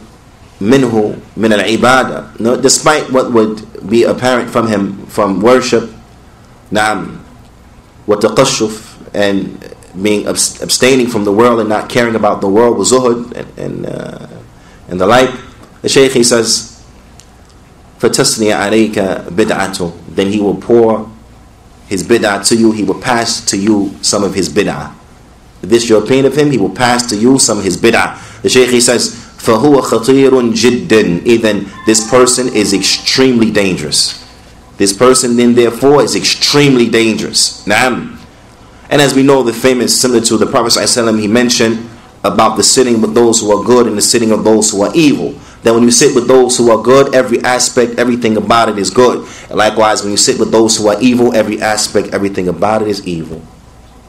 مِنْهُ مِنَ الْعِبَادَةِ. Despite what would be apparent from him from worship, نعم, وَتَقَشُّفْ, and being abstaining from the world and not caring about the world with zuhud and the like. The Shaykh he says, فَتَسْنِيَ عَلَيْكَ بِدْعَةُ. Then he will pour his bid'ah to you. He will pass to you some of his bid'ah. If this is your opinion of him, he will pass to you some of his bid'ah. The Shaykh he says, فَهُوَ خَطِيرٌ جِدًّا. Then this person is extremely dangerous. This person then therefore is extremely dangerous. Naam. And as we know, the famous, similar to the Prophet ﷺ, he mentioned about the sitting with those who are good and the sitting of those who are evil. That when you sit with those who are good, every aspect, everything about it is good. And likewise, when you sit with those who are evil, every aspect, everything about it is evil.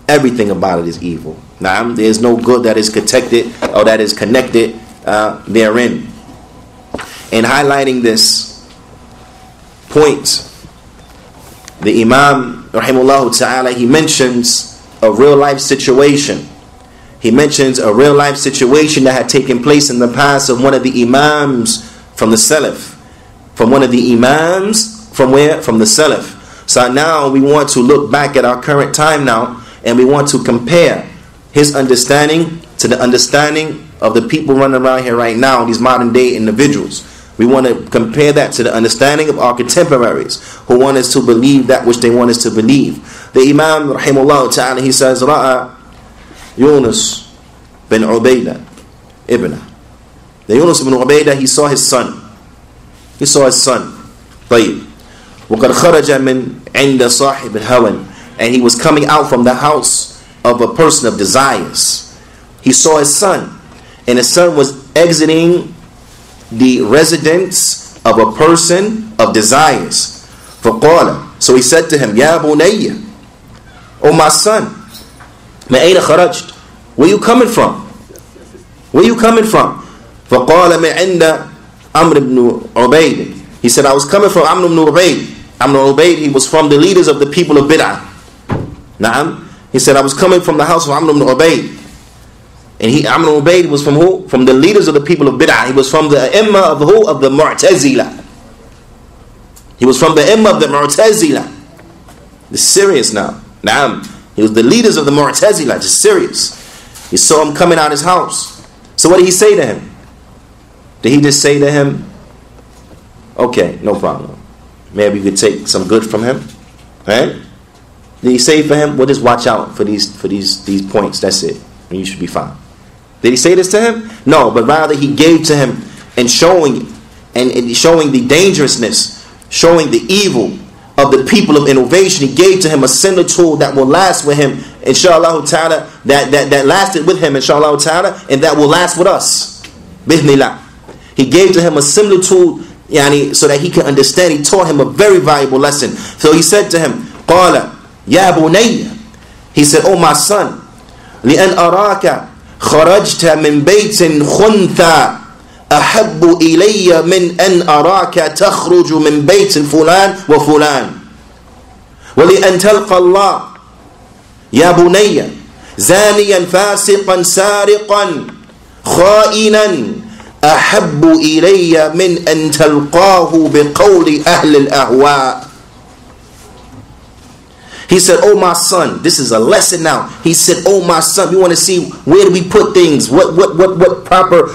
Everything about it is evil. Now, there is no good that is protected or that is connected therein. In highlighting this point, the Imam, rahimahullah ta'ala, he mentions a real life situation. He mentions a real life situation that had taken place in the past of one of the Imams from the Salaf. From one of the Imams, from where? From the Salaf. So now we want to look back at our current time now, and we want to compare his understanding to the understanding of the people running around here right now, these modern day individuals. We want to compare that to the understanding of our contemporaries who want us to believe that which they want us to believe. The Imam, rahimahullah ta'ala, he says, Ra'a Yunus bin Ubaidah ibn. The Yunus bin Ubaidah, he saw his son. He saw his son. طيب. وَقَدْ خَرَجَ مِنْ عِنْدَ صَاحِبِ الْهَوَى. And he was coming out from the house of a person of desires. He saw his son. And his son was exiting the residence of a person of desires. فَقَالَ. So he said to him, يَا بُنَيَّ. Oh my son. مَا أَيْنَ خَرَجْتَ. Where you coming from? Where you coming from? فَقَالَ مِنْ عِنْدَ Amr ibn Ubayd. He said, I was coming from Amr ibn Ubayd. Amr ibn Ubayd, he was from the leaders of the people of Bid'ah. Na'am. He said, I was coming from the house of Amr ibn Ubayd. And Amr ibn Ubayd was from who? From the leaders of the people of Bid'ah. He was from the Imma of who? Of the Mu'tazila. He was from the Imma of the Mu'tazila. It's serious now. Na'am. He was the leaders of the Mu'tazila. Just serious. He saw him coming out of his house. So what did he say to him? Did he just say to him, okay, no problem, maybe you could take some good from him? Right? Did he say for him, well, just watch out for these points, that's it, and you should be fine? Did he say this to him? No, but rather he gave to him and showing the dangerousness, showing the evil of the people of innovation. He gave to him a similar tool that will last with him, inshallah ta'ala, that lasted with him, inshallah ta'ala, and that will last with us, bi'idhnillah. He gave to him a similar tool, so that he can understand. He taught him a very valuable lesson. So he said to him, قَالَ يَا بُنَيَّ. He said, oh my son, لِأَنْ أَرَاكَ خَرَجْتَ مِنْ بَيْتٍ خُنْثَى أَحَبُّ إِلَيَّ مِنْ أَنْ أَرَاكَ تَخْرُجُ مِنْ بَيْتٍ فُلَانٍ وَفُلَانٍ وَلِأَنْ تَلْقَ اللَّهِ يَا بُنَيَّ زَانِيًا فَاسِقًا سَارِقًا خَائِنًا أحب إلي من أن تلقاه بقول أهل الأهواء. He said, oh my son, this is a lesson now. He said, oh my son, we want to see where do we put things, what proper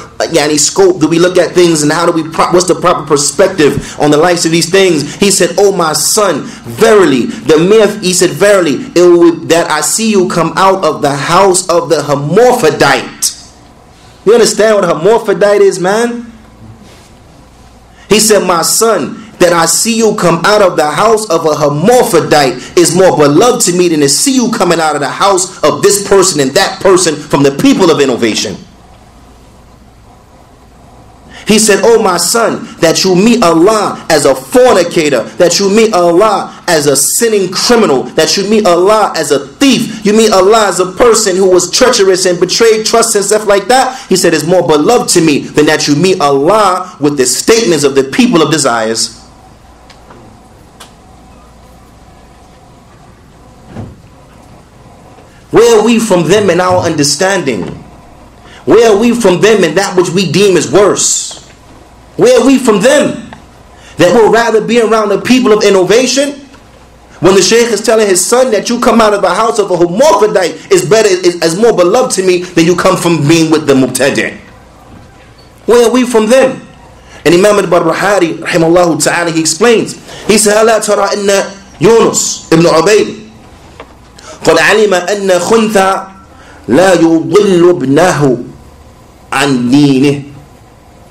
scope do we look at things, and how do we what's the proper perspective on the likes of these things. He said, oh my son, verily the myth, he said, verily that I see you come out of the house of the hermaphrodite. You understand what a hermaphrodite is, man? He said, my son, that I see you come out of the house of a hermaphrodite is more beloved to me than to see you coming out of the house of this person and that person from the people of innovation. He said, oh my son, that you meet Allah as a fornicator, that you meet Allah as a sinning criminal, that you meet Allah as a thief, you meet Allah as a person who was treacherous and betrayed trust and stuff like that. He said, it's more beloved to me than that you meet Allah with the statements of the people of desires. Where are we from them in our understanding? Where are we from them in that which we deem is worse? Where are we from them that will rather be around the people of innovation when the Shaykh is telling his son that you come out of the house of a hermaphrodite is more beloved to me than you come from being with the Mubtadi'? Where are we from them? And Imam al-Barbahari rahimahullah ta'ala, he explains, he said, أَلَا تَرَى إِنَّ يُونُس ibn Ubayd قَدْ عَلِمَ أَنَّ خُنْثَى لَا يُضِلُّ ابْنَهُ عَنْ دِينِهِ.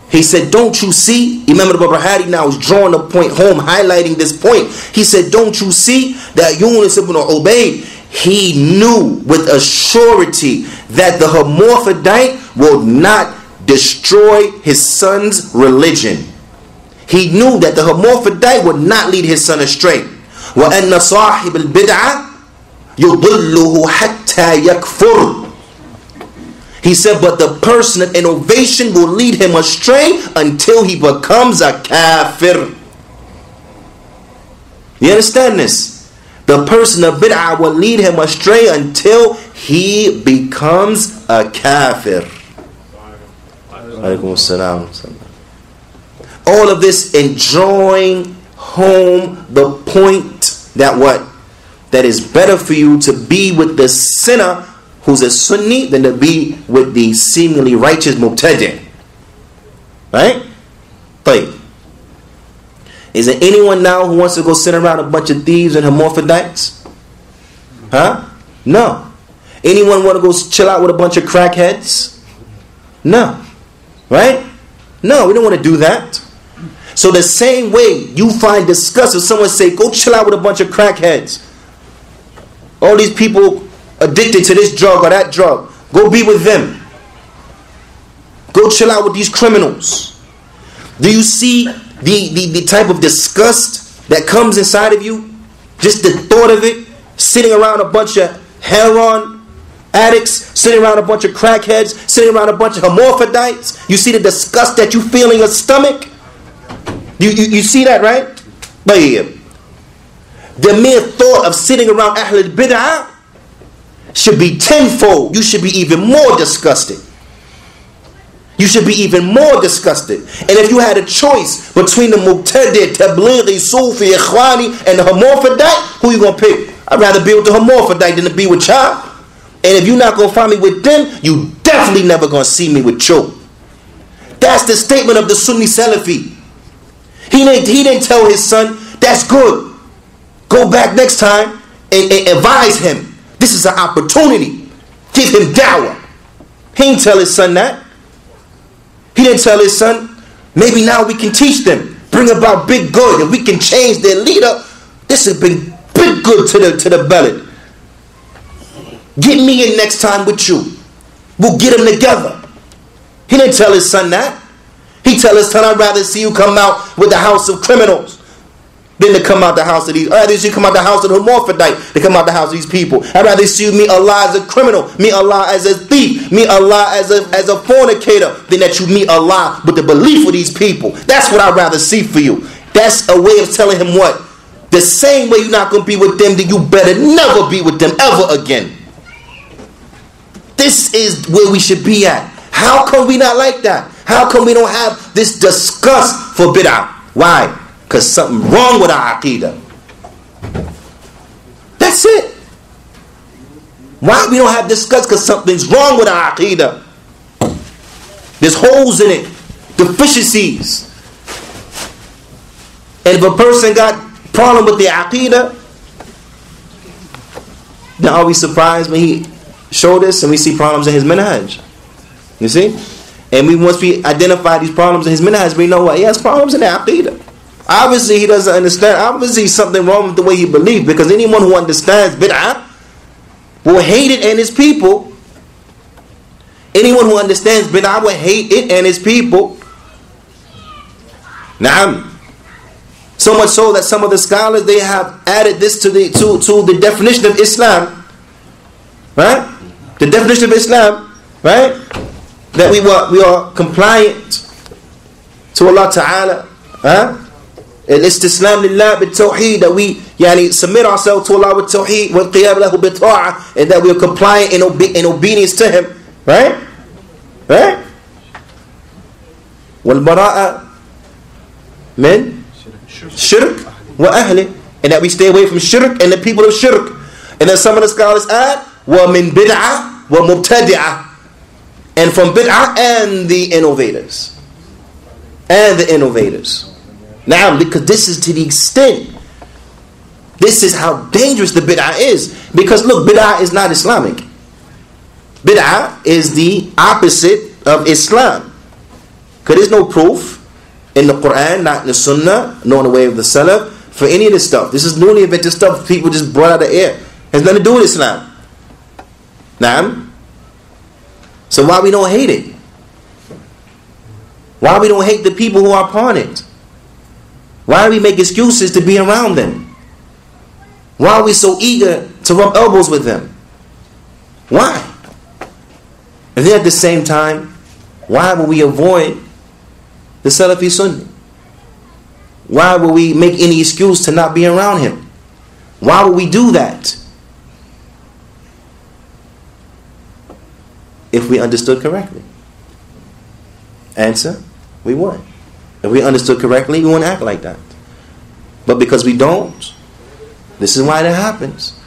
He said, don't you see? Imam al-Barbahari now is drawing a point home, highlighting this point. He said, don't you see that Yunus ibn Ubayd, he knew with a surety that the hermaphrodite will not destroy his son's religion. He knew that the hermaphrodite would not lead his son astray. وَأَنَّ صَاحِبَ الْبِدْعَةِ يُضِلُّهُ حَتَّى يَكْفُرُ. He said, but the person of innovation will lead him astray until he becomes a kafir. You understand this? The person of bid'ah will lead him astray until he becomes a kafir. Alaikum Salaam. All of this in drawing home the point that what? That is better for you to be with the sinner who's a Sunni than to be with the seemingly righteous Mubtadi'. Right? طيب. Is there anyone now who wants to go sit around a bunch of thieves and hermaphrodites? Huh? No. Anyone want to go chill out with a bunch of crackheads? No. Right? No, we don't want to do that. So the same way you find disgust if someone say, go chill out with a bunch of crackheads. All these people addicted to this drug or that drug. Go be with them. Go chill out with these criminals. Do you see the type of disgust that comes inside of you? Just the thought of it. Sitting around a bunch of heroin addicts, sitting around a bunch of crackheads, sitting around a bunch of hermaphrodites. You see the disgust that you feel in your stomach? You see that, right? But yeah, the mere thought of sitting around Ahl al-Bid'ah should be tenfold. You should be even more disgusted. You should be even more disgusted. And if you had a choice between the Muqtadi, Tablighi, Sufi, Ikhwani, and the hermaphrodite, who you going to pick? I'd rather be with the hermaphrodite than to be with y'all. And if you're not going to find me with them, you definitely never going to see me with you. That's the statement of the Sunni Salafi. He didn't tell his son, that's good. Go back next time and advise him. This is an opportunity. Give him dawah. He didn't tell his son that. He didn't tell his son, maybe now we can teach them, bring about big good, and we can change their leader. This has been big good to the belly. Get me in next time with you. We'll get them together. He didn't tell his son that. He tell his son, I'd rather see you come out with the house of criminals than to come out the house of these. I'd rather see you come out the house of the hermaphrodite than come out the house of these people. I'd rather see you meet Allah as a criminal, meet Allah as a thief, meet Allah as a fornicator, than that you meet Allah with the belief of these people. That's what I'd rather see for you. That's a way of telling him what? The same way you're not going to be with them, then you better never be with them ever again. This is where we should be at. How come we not like that? How come we don't have this disgust for bid'ah? Why? Because something wrong with our aqidah. That's it. Why we don't have disgust? Because something's wrong with our aqidah. There's holes in it, deficiencies. And if a person got problem with their aqidah, then are we surprised when he showed us and we see problems in his minhaj? You see? And once we identify these problems in his minhaj, we know what? He has problems in the aqidah. Obviously he doesn't understand. Obviously something wrong with the way he believes, because anyone who understands bid'ah will hate it and his people. Anyone who understands bid'ah will hate it and his people. Naam. So much so that some of the scholars, they have added this to the definition of Islam. Right? The definition of Islam, right? That we are compliant to Allah Ta'ala. Huh? And istislam lillah bit tawheed, that we submit ourselves to Allah with tawheed, with qiyam lahu bit ta'ah, and that we are compliant in obedience to Him. Right? Right? Wal bara'a min shirk wa ahli, and that we stay away from shirk and the people of shirk. And then some of the scholars add wa min bid'ah wa mubtadi'ah, and from bid'ah and the innovators. And the innovators. Now, because this is to the extent, this is how dangerous the bid'ah is. Because look, bid'ah is not Islamic. Bid'ah is the opposite of Islam. Because there's no proof in the Qur'an, not in the Sunnah, nor in the way of the Salaf, for any of this stuff. This is newly invented stuff people just brought out of the air. It has nothing to do with Islam. Naam. So why we don't hate it? Why we don't hate the people who are upon it? Why do we make excuses to be around them? Why are we so eager to rub elbows with them? Why? And then at the same time, why will we avoid the Salafi Sunni? Why will we make any excuse to not be around him? Why would we do that? If we understood correctly. Answer, we would. If we understood correctly, we wouldn't act like that. But because we don't, this is why that happens.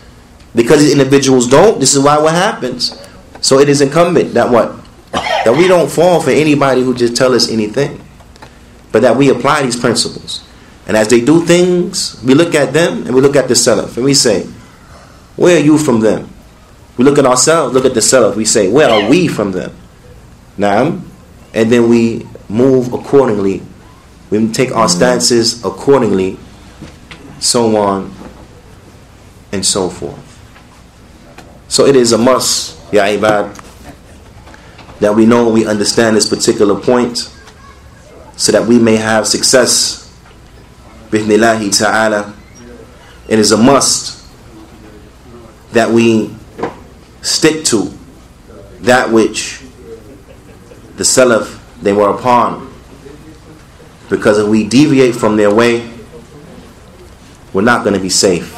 Because the individuals don't, this is why what happens. So it is incumbent that what? That we don't fall for anybody who just tell us anything. But that we apply these principles. And as they do things, we look at them and we look at the Salaf. And we say, where are you from them? We look at ourselves, look at the Salaf. We say, where are we from them? Naam. And then we move accordingly. We take our stances accordingly. So on and so forth. So it is a must, ya ibad, that we know, we understand this particular point, so that we may have success. Bithnillahi ta'ala. It is a must that we stick to that which the Salaf they were upon. Because if we deviate from their way, we're not going to be safe.